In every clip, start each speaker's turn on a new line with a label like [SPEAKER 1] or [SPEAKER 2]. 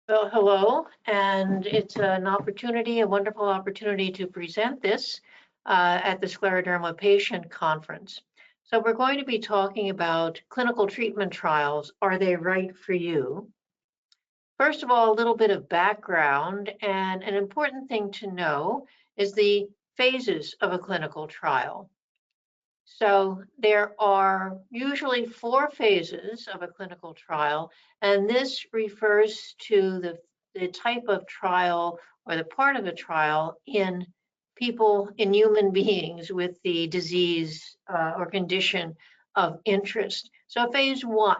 [SPEAKER 1] Well, hello, and it's a wonderful opportunity to present this at the Scleroderma Patient Conference. So we're going to be talking about clinical treatment trials. Are they right for you? First of all, a little bit of background, and an important thing to know is the phases of a clinical trial. So there are usually 4 phases of a clinical trial, and this refers to the type of trial or the part of a trial in people, in human beings with the disease or condition of interest. So phase 1,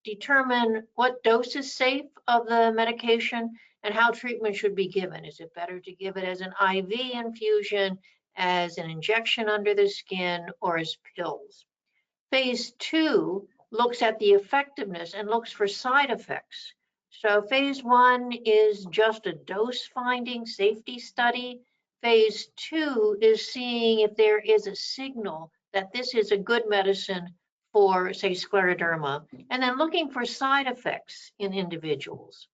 [SPEAKER 1] determine what dose is safe of the medication and how treatment should be given. Is it better to give it as an IV infusion, as an injection under the skin, or as pills? Phase 2 looks at the effectiveness and looks for side effects. So phase 1 is just a dose finding safety study. Phase 2 is seeing if there is a signal that this is a good medicine for, say, scleroderma, and then looking for side effects in individuals.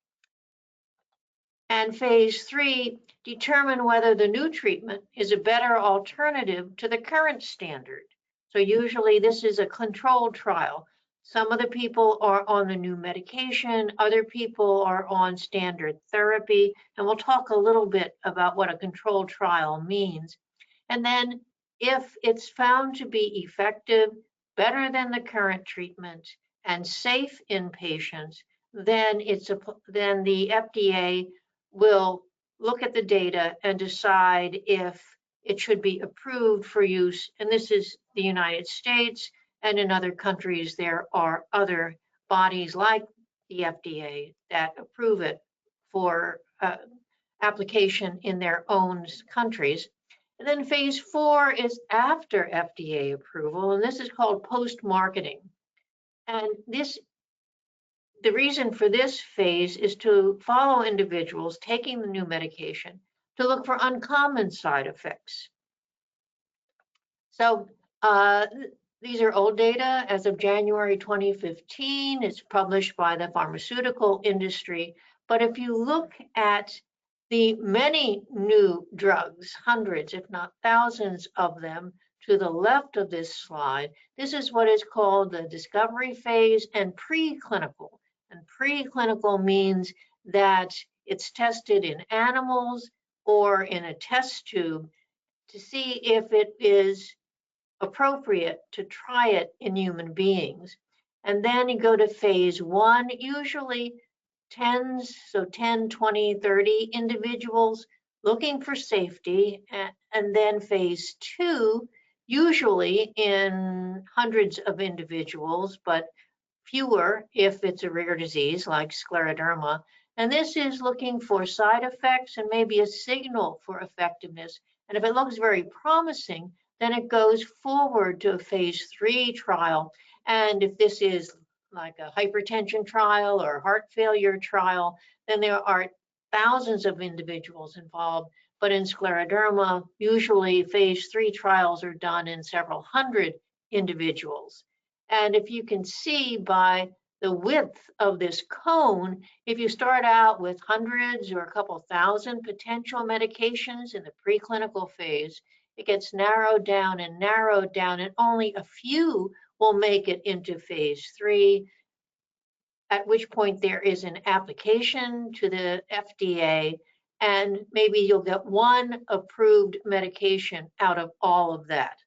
[SPEAKER 1] And phase 3, determine whether the new treatment is a better alternative to the current standard. So usually this is a controlled trial. Some of the people are on the new medication, other people are on standard therapy, and we'll talk a little bit about what a controlled trial means. And then if it's found to be effective, better than the current treatment, and safe in patients, then the FDA will look at the data and decide if it should be approved for use. And this is the United States, and in other countries, there are other bodies like the FDA that approve it for application in their own countries. And then phase 4 is after FDA approval, and this is called post-marketing. And the reason for this phase is to follow individuals taking the new medication to look for uncommon side effects. So these are old data as of January 2015. It's published by the pharmaceutical industry. But if you look at the many new drugs, hundreds, if not thousands of them, to the left of this slide, this is what is called the discovery phase and preclinical. And preclinical means that it's tested in animals or in a test tube to see if it is appropriate to try it in human beings. And then you go to phase 1, usually 10, 20, 30 individuals looking for safety. And then phase 2, usually in hundreds of individuals, but fewer if it's a rare disease like scleroderma. And this is looking for side effects and maybe a signal for effectiveness. And if it looks very promising, then it goes forward to a phase 3 trial. And if this is like a hypertension trial or heart failure trial, then there are thousands of individuals involved. But in scleroderma, usually phase 3 trials are done in several hundred individuals. And if you can see by the width of this cone, if you start out with hundreds or a couple thousand potential medications in the preclinical phase, it gets narrowed down, and only a few will make it into phase 3, at which point there is an application to the FDA, and maybe you'll get one approved medication out of all of that.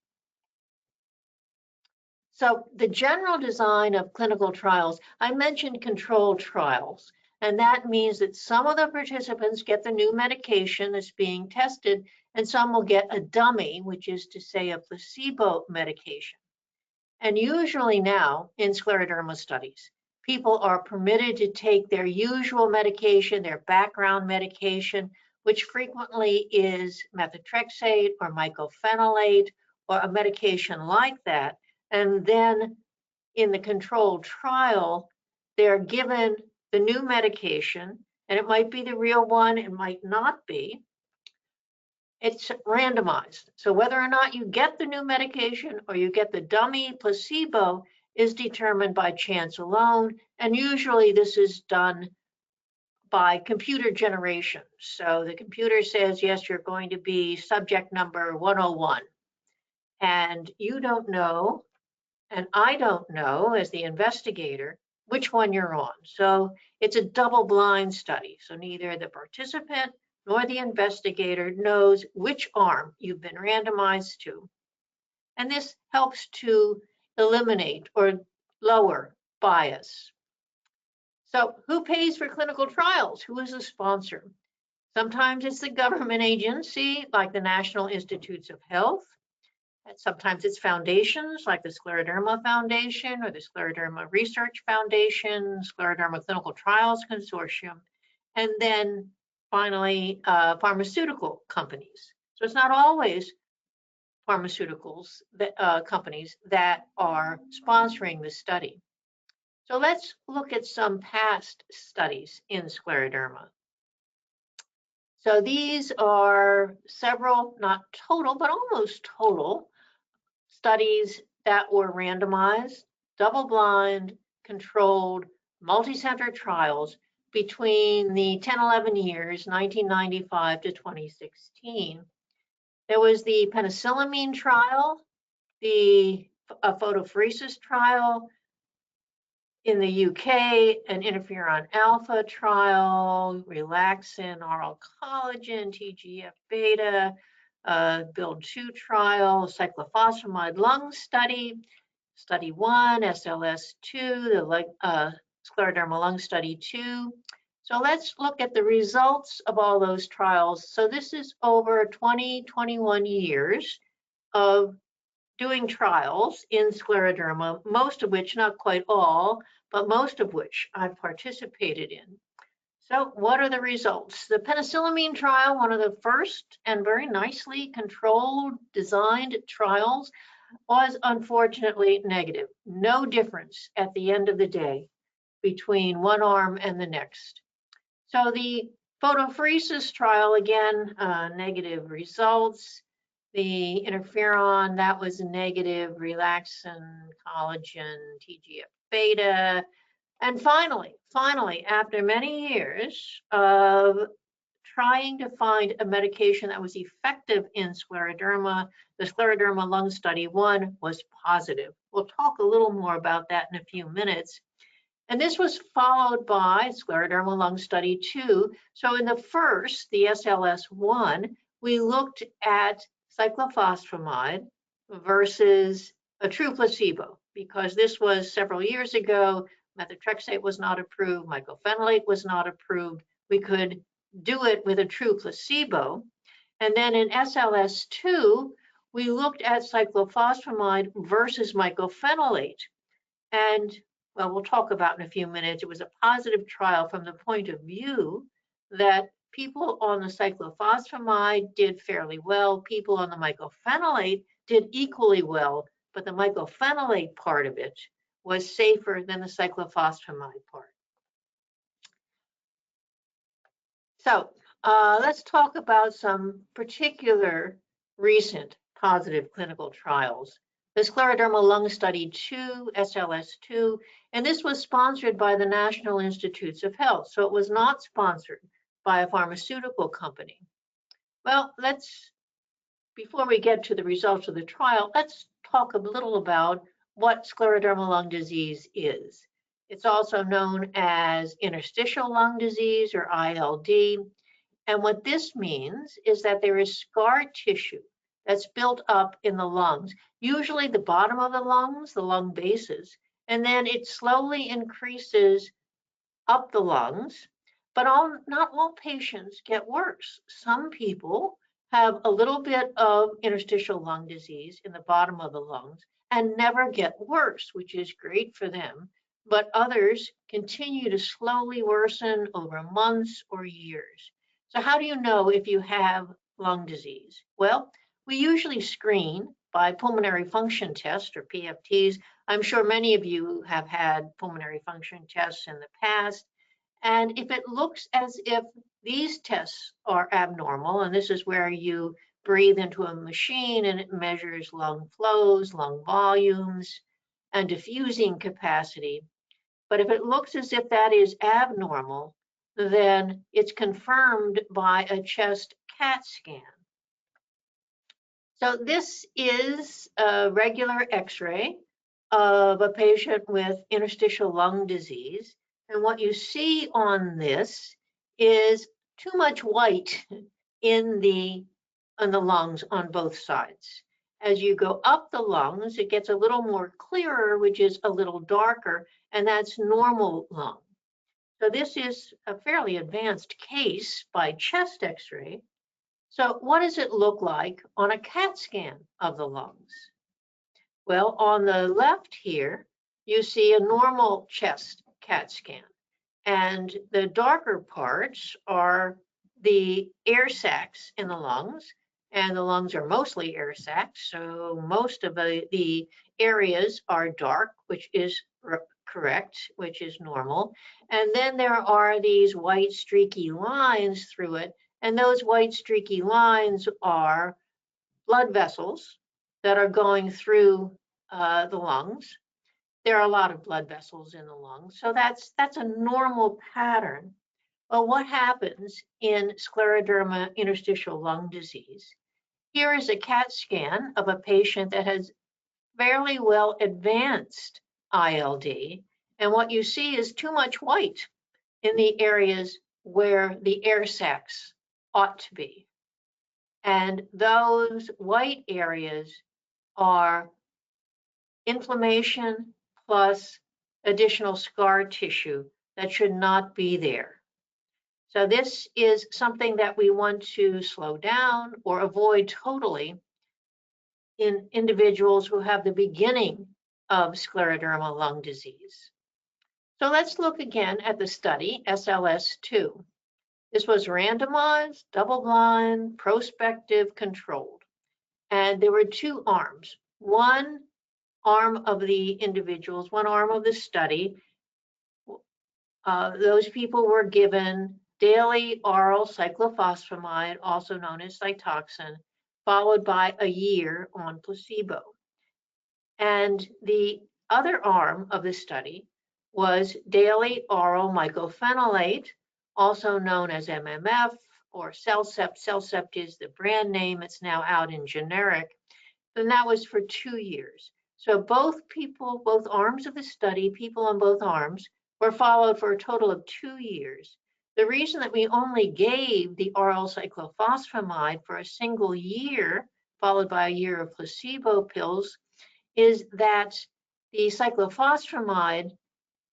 [SPEAKER 1] So the general design of clinical trials, I mentioned controlled trials, and that means that some of the participants get the new medication that's being tested, and some will get a dummy, which is to say a placebo medication. And usually now in scleroderma studies, people are permitted to take their usual medication, their background medication, which frequently is methotrexate or mycophenolate or a medication like that. And then in the controlled trial, they're given the new medication, and it might be the real one, it might not be. It's randomized. So whether or not you get the new medication or you get the dummy placebo is determined by chance alone. And usually this is done by computer generation. So the computer says, yes, you're going to be subject number 101. And you don't know, and I don't know as the investigator, which one you're on. So it's a double-blind study. So neither the participant nor the investigator knows which arm you've been randomized to. And this helps to eliminate or lower bias. So who pays for clinical trials? Who is the sponsor? Sometimes it's the government agency like the National Institutes of Health. And sometimes it's foundations like the Scleroderma Foundation or the Scleroderma Research Foundation, Scleroderma Clinical Trials Consortium, and then finally pharmaceutical companies. So it's not always pharmaceuticals companies that are sponsoring the study. So let's look at some past studies in scleroderma. So these are several, not total, but almost total studies that were randomized, double-blind, controlled, multi-center trials between the 10-11 years, 1995 to 2016. There was the penicillamine trial, the photopheresis trial in the UK, an interferon alpha trial, relaxin, oral collagen, TGF-beta, BUILD-2 trial, cyclophosphamide lung study, study 1, SLS2, the scleroderma lung study 2. So let's look at the results of all those trials. So this is over 21 years of doing trials in scleroderma, most of which, not quite all, but most of which I've participated in. So what are the results? The penicillamine trial, one of the first and very nicely controlled, designed trials, was unfortunately negative. No difference at the end of the day between one arm and the next. So the photopheresis trial, again, negative results. The interferon, that was negative, relaxin, collagen, TGF-beta. And finally, after many years of trying to find a medication that was effective in scleroderma, the scleroderma lung study 1 was positive. We'll talk a little more about that in a few minutes. And this was followed by scleroderma lung study 2. So in the first, the SLS1, we looked at cyclophosphamide versus a true placebo, because this was several years ago. Methotrexate was not approved, mycophenolate was not approved. We could do it with a true placebo. And then in SLS2, we looked at cyclophosphamide versus mycophenolate. And well, we'll talk about in a few minutes, it was a positive trial from the point of view that people on the cyclophosphamide did fairly well. People on the mycophenolate did equally well, but the mycophenolate part of it was safer than the cyclophosphamide part. So let's talk about some particular recent positive clinical trials. The scleroderma lung study 2, SLS2, and this was sponsored by the National Institutes of Health, so it was not sponsored by a pharmaceutical company. Well, before we get to the results of the trial, let's talk a little about what scleroderma lung disease is. It's also known as interstitial lung disease, or ILD. And what this means is that there is scar tissue that's built up in the lungs, usually the bottom of the lungs, the lung bases, and then it slowly increases up the lungs. But not all patients get worse. Some people have a little bit of interstitial lung disease in the bottom of the lungs and never get worse, which is great for them. But others continue to slowly worsen over months or years. So how do you know if you have lung disease? Well, we usually screen by pulmonary function tests, or PFTs. I'm sure many of you have had pulmonary function tests in the past. And if it looks as if these tests are abnormal, and this is where you breathe into a machine and it measures lung flows, lung volumes, and diffusing capacity. But if it looks as if that is abnormal, then it's confirmed by a chest CAT scan. So this is a regular X-ray of a patient with interstitial lung disease. And what you see on this is too much white in the lungs on both sides. As you go up the lungs, it gets a little more clearer, which is a little darker, and that's normal lung. So this is a fairly advanced case by chest X-ray. So what does it look like on a CAT scan of the lungs? Well, on the left here, you see a normal chest CAT scan. And the darker parts are the air sacs in the lungs. And the lungs are mostly air sacs. So most of the areas are dark, which is correct, which is normal. And then there are these white streaky lines through it. And those white streaky lines are blood vessels that are going through the lungs. There are a lot of blood vessels in the lungs, so that's a normal pattern. Well, what happens in scleroderma interstitial lung disease? Here is a CAT scan of a patient that has fairly well advanced ILD, and what you see is too much white in the areas where the air sacs ought to be. And those white areas are inflammation plus additional scar tissue that should not be there. So this is something that we want to slow down or avoid totally in individuals who have the beginning of scleroderma lung disease. So let's look again at the study, SLS2. This was randomized, double-blind, prospective, controlled. And there were two arms. One arm of the individuals, one arm of the study, those people were given daily oral cyclophosphamide, also known as Cytoxan, followed by a year on placebo. And the other arm of the study was daily oral mycophenolate, also known as MMF or Cellcept. Cellcept is the brand name. It's now out in generic. And that was for 2 years. So both arms of the study, people on both arms, were followed for a total of 2 years. The reason that we only gave the oral cyclophosphamide for a single year, followed by a year of placebo pills, is that the cyclophosphamide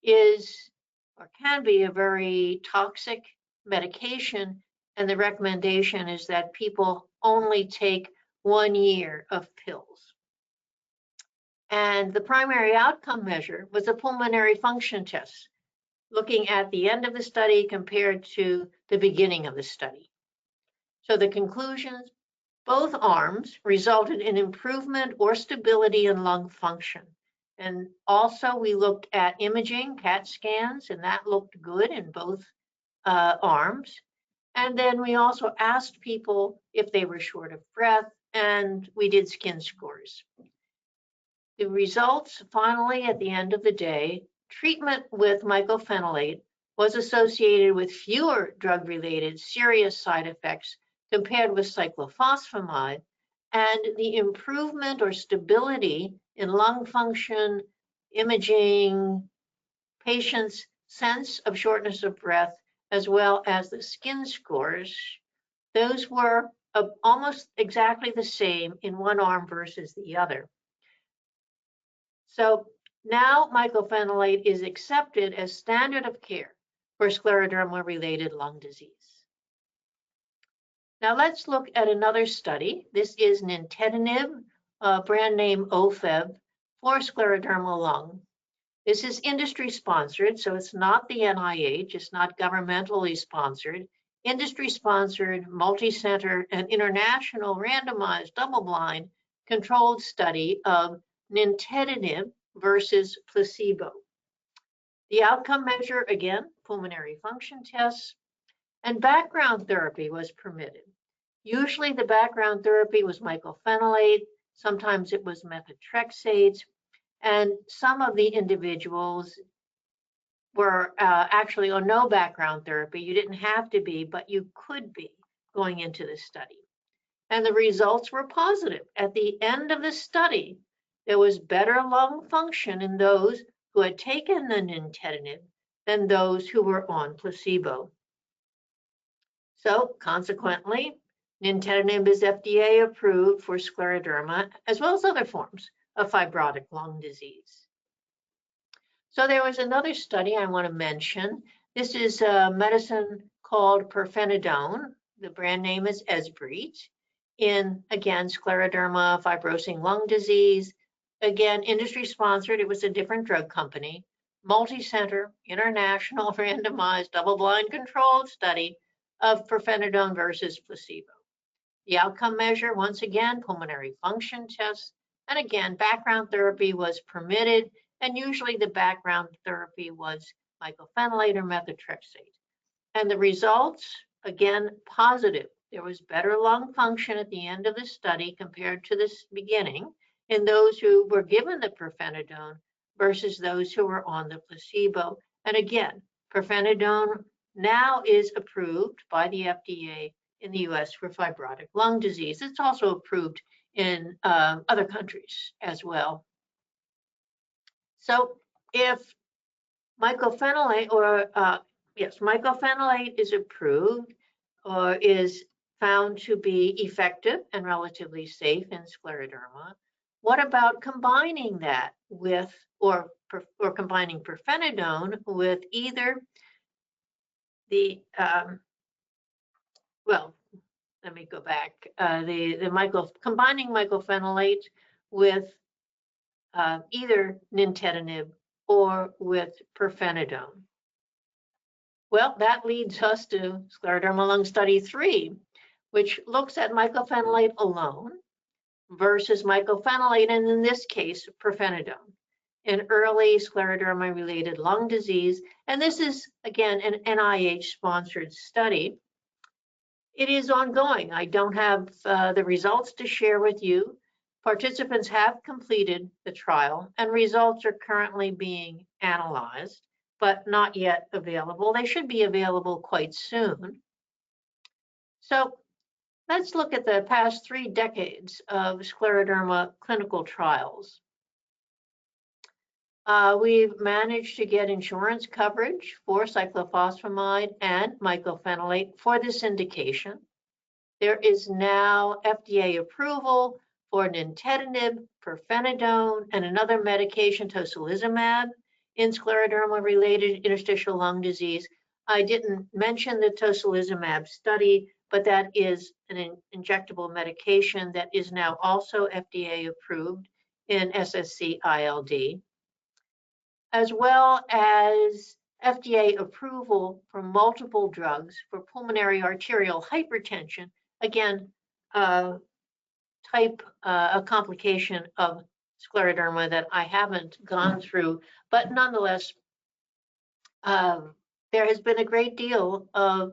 [SPEAKER 1] is or can be a very toxic medication, and the recommendation is that people only take 1 year of pills. And the primary outcome measure was a pulmonary function test, looking at the end of the study compared to the beginning of the study. So the conclusions, both arms resulted in improvement or stability in lung function. And also we looked at imaging, CAT scans, and that looked good in both arms. And then we also asked people if they were short of breath, and we did skin scores. The results, finally, at the end of the day, treatment with mycophenolate was associated with fewer drug-related serious side effects compared with cyclophosphamide, and the improvement or stability in lung function, imaging, patients' sense of shortness of breath, as well as the skin scores, those were almost exactly the same in one arm versus the other. So now mycophenolate is accepted as standard of care for scleroderma-related lung disease. Now let's look at another study. This is Nintedanib, brand name Ofev, for scleroderma lung. This is industry sponsored, so it's not the NIH, it's not governmentally sponsored. Industry sponsored, multi-center, and international randomized double-blind controlled study of Nintedanib versus placebo. The outcome measure, again, pulmonary function tests, and background therapy was permitted. Usually the background therapy was mycophenolate, sometimes it was methotrexate, and some of the individuals were actually on no background therapy. You didn't have to be, but you could be going into the study. And the results were positive. At the end of the study, there was better lung function in those who had taken the nintedanib than those who were on placebo. So consequently, nintedanib is FDA approved for scleroderma, as well as other forms of fibrotic lung disease. So there was another study I want to mention. This is a medicine called pirfenidone. The brand name is Esbriet. In, again, scleroderma, fibrosing lung disease. Again, industry sponsored. It was a different drug company. Multi-center, international, randomized, double-blind controlled study of pirfenidone versus placebo. The outcome measure, once again, pulmonary function tests. And again, background therapy was permitted. And usually the background therapy was mycophenolate or methotrexate. And the results, again, positive. There was better lung function at the end of the study compared to the beginning in those who were given the pirfenidone versus those who were on the placebo. And again, pirfenidone now is approved by the FDA in the US for fibrotic lung disease. It's also approved in other countries as well. So if mycophenolate mycophenolate is approved or is found to be effective and relatively safe in scleroderma, what about combining that with, or combining pirfenidone with either the, let me go back, combining mycophenolate with either nintedanib or with pirfenidone? Well, that leads us to Scleroderma Lung Study 3, which looks at mycophenolate alone versus mycophenolate, and in this case, pirfenidone, in early scleroderma-related lung disease. And this is, again, an NIH-sponsored study. It is ongoing. I don't have the results to share with you. Participants have completed the trial, and results are currently being analyzed, but not yet available. They should be available quite soon. So let's look at the past 3 decades of scleroderma clinical trials. We've managed to get insurance coverage for cyclophosphamide and mycophenolate for this indication. There is now FDA approval for nintedanib, pirfenidone, and another medication, tocilizumab, in scleroderma-related interstitial lung disease. I didn't mention the tocilizumab study, but that is an injectable medication that is now also FDA approved in SSc-ILD, as well as FDA approval for multiple drugs for pulmonary arterial hypertension, again, a complication of scleroderma that I haven't gone through, but nonetheless, there has been a great deal of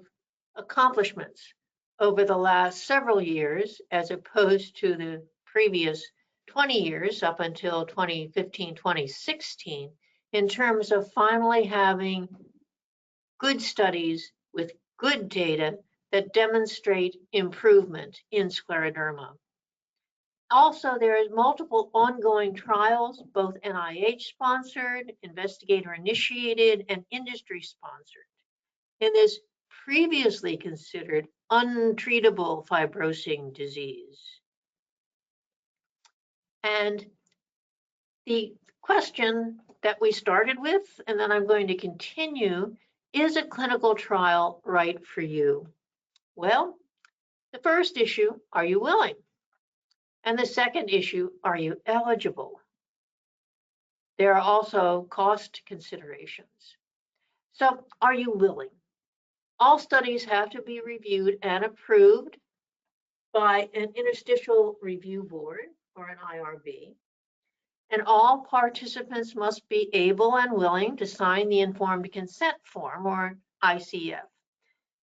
[SPEAKER 1] accomplishments over the last several years, as opposed to the previous 20 years up until 2015, 2016, in terms of finally having good studies with good data that demonstrate improvement in scleroderma. Also, there is multiple ongoing trials, both NIH-sponsored, investigator-initiated, and industry-sponsored, in this previously considered untreatable fibrosing disease. And the question that we started with, and then I'm going to continue, is a clinical trial right for you? Well, the first issue, are you willing? And the second issue, are you eligible? There are also cost considerations. So, are you willing? All studies have to be reviewed and approved by an interstitial review board, or an IRB. And all participants must be able and willing to sign the informed consent form, or ICF.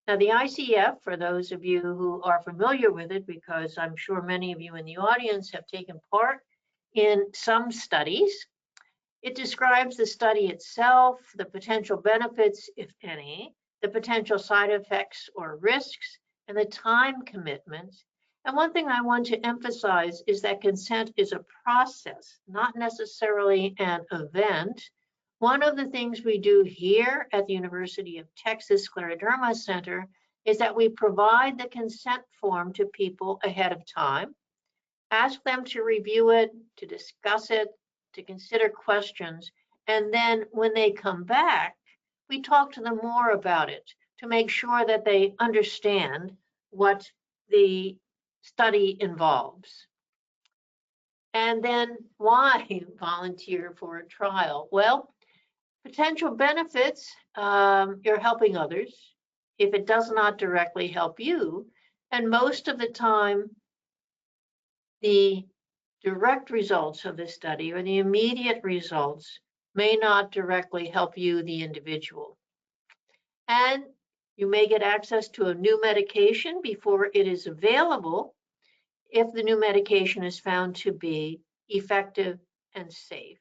[SPEAKER 1] Now, the ICF, for those of you who are familiar with it, because I'm sure many of you in the audience have taken part in some studies, It describes the study itself, the potential benefits, if any, the potential side effects or risks, and the time commitments. And one thing I want to emphasize is that consent is a process, not necessarily an event. One of the things we do here at the University of Texas Scleroderma Center is that we provide the consent form to people ahead of time, ask them to review it, to discuss it, to consider questions, and then when they come back, we talk to them more about it to make sure that they understand what the study involves. And then why volunteer for a trial? Well, potential benefits, you're helping others if it does not directly help you. And most of the time, the direct results of the study or the immediate results may not directly help you, the individual. And you may get access to a new medication before it is available if the new medication is found to be effective and safe.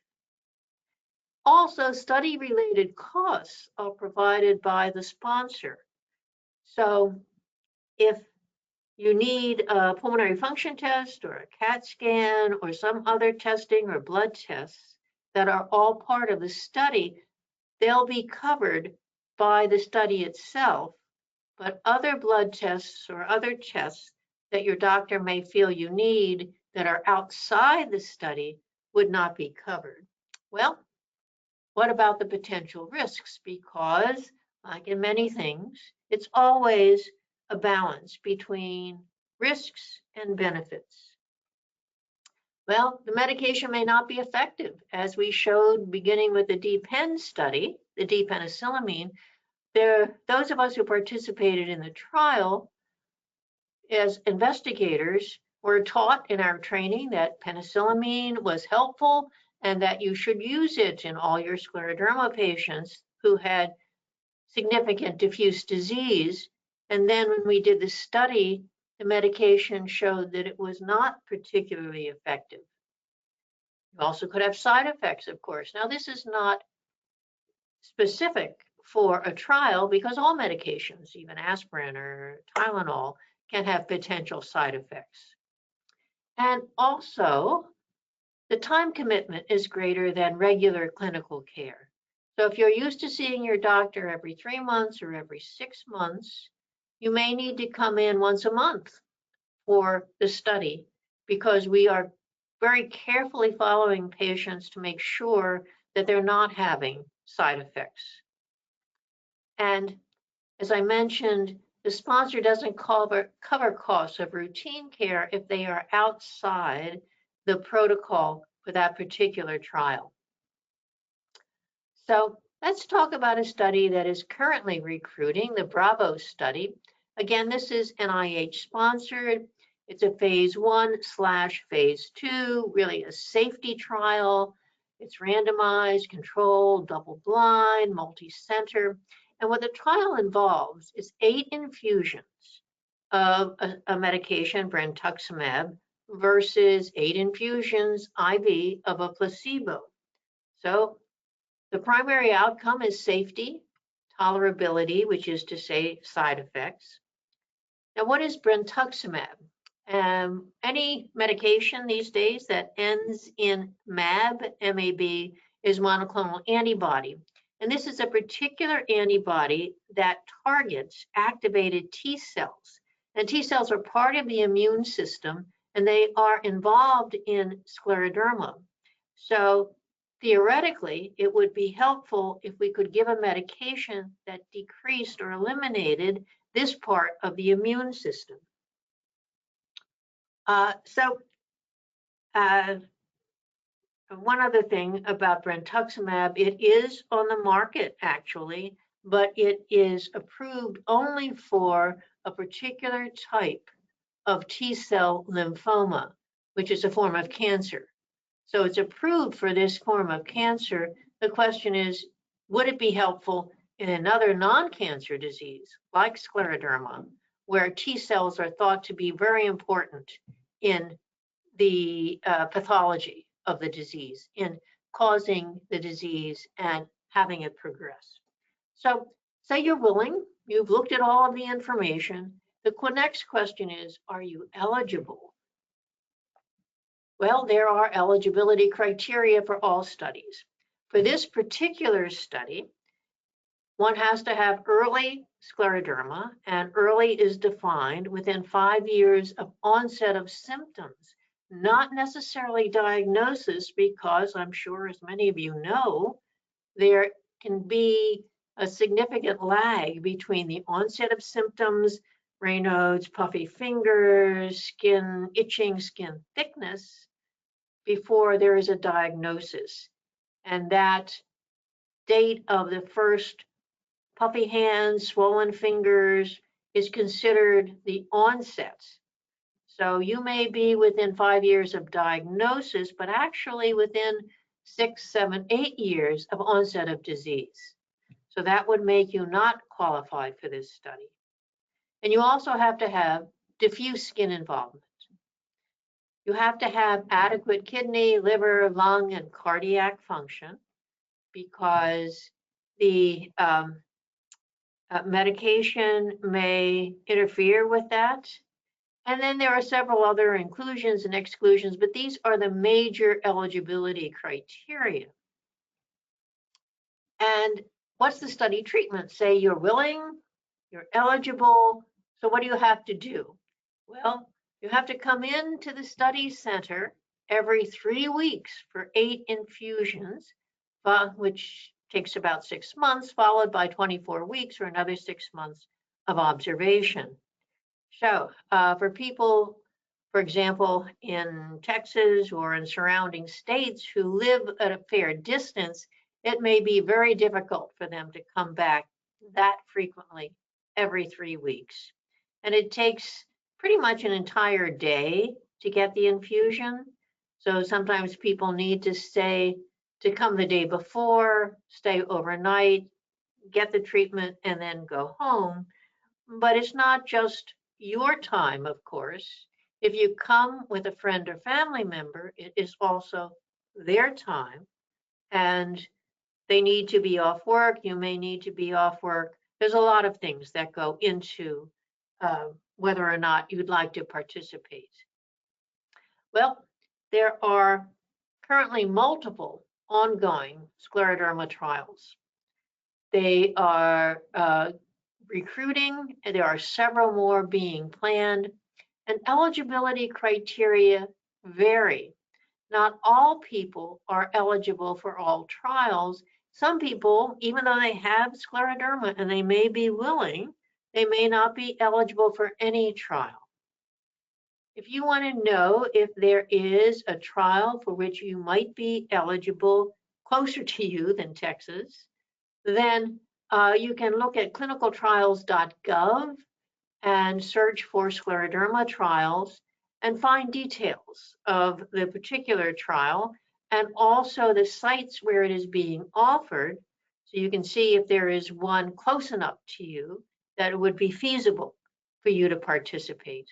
[SPEAKER 1] Also, study-related costs are provided by the sponsor. So if you need a pulmonary function test or a CAT scan or some other testing or blood tests that are all part of the study, they'll be covered by the study itself, but other blood tests or other tests that your doctor may feel you need that are outside the study would not be covered. Well, what about the potential risks? Because, like in many things, it's always a balance between risks and benefits. Well, the medication may not be effective, as we showed beginning with the D-pen study, the D-penicillamine. Those of us who participated in the trial as investigators were taught in our training that penicillamine was helpful and that you should use it in all your scleroderma patients who had significant diffuse disease. And then when we did the study, the medication showed that it was not particularly effective. You also could have side effects, of course. Now, this is not specific for a trial because all medications, even aspirin or Tylenol, can have potential side effects. And also, the time commitment is greater than regular clinical care. So if you're used to seeing your doctor every 3 months or every 6 months, you may need to come in once a month for the study because we are very carefully following patients to make sure that they're not having side effects. And as I mentioned, the sponsor doesn't cover costs of routine care if they are outside the protocol for that particular trial. So let's talk about a study that is currently recruiting, the Bravo study. Again, this is NIH sponsored. It's a phase 1/phase 2, really a safety trial. It's randomized, controlled, double-blind, multi-center. And what the trial involves is 8 infusions of a medication, brentuximab, versus 8 infusions IV of a placebo. So the primary outcome is safety, tolerability, which is to say side effects. Now, what is brentuximab? Any medication these days that ends in MAB, M-A-B, is monoclonal antibody. And this is a particular antibody that targets activated T cells. And T cells are part of the immune system, and they are involved in scleroderma. So theoretically, it would be helpful if we could give a medication that decreased or eliminated this part of the immune system. One other thing about brentuximab, it is on the market actually, but it is approved only for a particular type of T-cell lymphoma, which is a form of cancer. So it's approved for this form of cancer. The question is, would it be helpful in another non-cancer disease like scleroderma, where T cells are thought to be very important in the pathology of the disease, in causing the disease and having it progress. So say you're willing, you've looked at all of the information. The next question is, are you eligible? Well, there are eligibility criteria for all studies. For this particular study, one has to have early scleroderma, and early is defined within 5 years of onset of symptoms, not necessarily diagnosis, because I'm sure, as many of you know, there can be a significant lag between the onset of symptoms, Raynaud's, puffy fingers, skin itching, skin thickness, before there is a diagnosis. And that date of the first puffy hands, swollen fingers is considered the onset. So you may be within 5 years of diagnosis, but actually within 6, 7, 8 years of onset of disease. So that would make you not qualified for this study. And you also have to have diffuse skin involvement. You have to have adequate kidney, liver, lung, and cardiac function, because the medication may interfere with that. And then there are several other inclusions and exclusions, but these are the major eligibility criteria. And what's the study treatment? Say you're willing, you're eligible, so what do you have to do? Well, you have to come into the study center every 3 weeks for 8 infusions, which takes about 6 months, followed by 24 weeks or another 6 months of observation. So for people, for example, in Texas or in surrounding states who live at a fair distance, it may be very difficult for them to come back that frequently every 3 weeks. And it takes pretty much an entire day to get the infusion. So sometimes people need to come the day before, stay overnight, get the treatment, and then go home. But it's not just your time, of course. If you come with a friend or family member, it is also their time, and they need to be off work. You may need to be off work. There's a lot of things that go into whether or not you'd like to participate. Well, there are currently multiple ongoing scleroderma trials. They are recruiting, and there are several more being planned, and eligibility criteria vary. Not all people are eligible for all trials. Some people, even though they have scleroderma and they may be willing, they may not be eligible for any trial. If you want to know if there is a trial for which you might be eligible closer to you than Texas, then you can look at clinicaltrials.gov and search for scleroderma trials and find details of the particular trial and also the sites where it is being offered, so you can see if there is one close enough to you that it would be feasible for you to participate.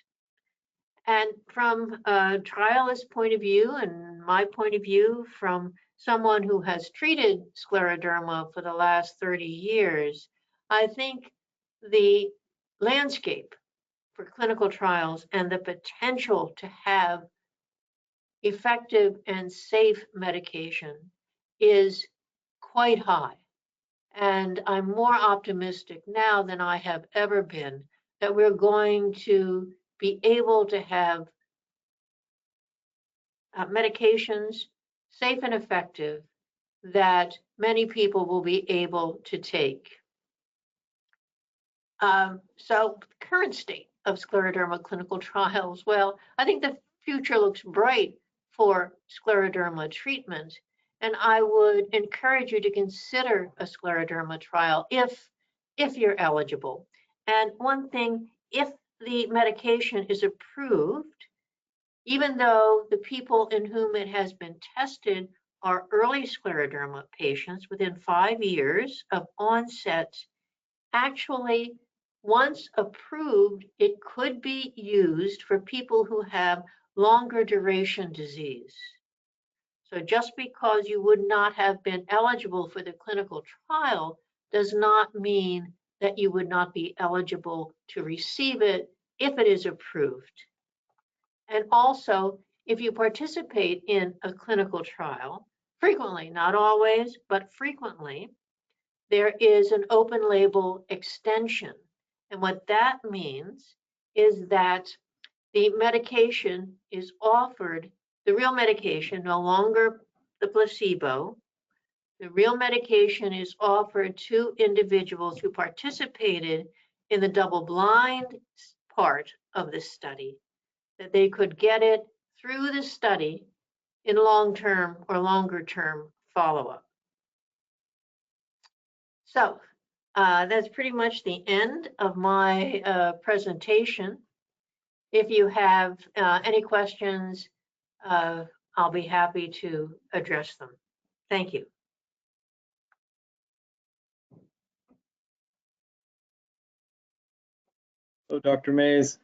[SPEAKER 1] And from a trialist point of view and my point of view, from someone who has treated scleroderma for the last 30 years, I think the landscape for clinical trials and the potential to have effective and safe medication is quite high. And I'm more optimistic now than I have ever been that we're going to be able to have medications safe and effective that many people will be able to take. So current state of scleroderma clinical trials, well, I think the future looks bright for scleroderma treatment, and I would encourage you to consider a scleroderma trial if you're eligible. And one thing, if the medication is approved, even though the people in whom it has been tested are early scleroderma patients within 5 years of onset, actually, once approved, it could be used for people who have longer duration disease. So just because you would not have been eligible for the clinical trial does not mean that you would not be eligible to receive it if it is approved. And also, if you participate in a clinical trial, frequently, not always, but frequently, there is an open label extension. And what that means is that the medication is offered, the real medication, no longer the placebo. The real medication is offered to individuals who participated in the double-blind part of the study, that they could get it through the study in long-term or longer-term follow-up. So that's pretty much the end of my presentation. If you have any questions, I'll be happy to address them. Thank you.
[SPEAKER 2] So, Dr. Mays,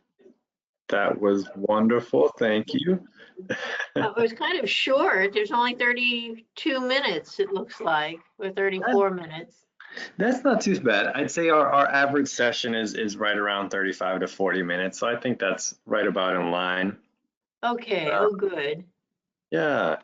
[SPEAKER 2] that was wonderful. Thank you.
[SPEAKER 1] It was kind of short. There's only 32 minutes, it looks like, or 34 minutes.
[SPEAKER 2] That's not too bad. I'd say our average session is right around 35 to 40 minutes. So I think that's right about in line.
[SPEAKER 1] Okay, oh, good.
[SPEAKER 2] Yeah.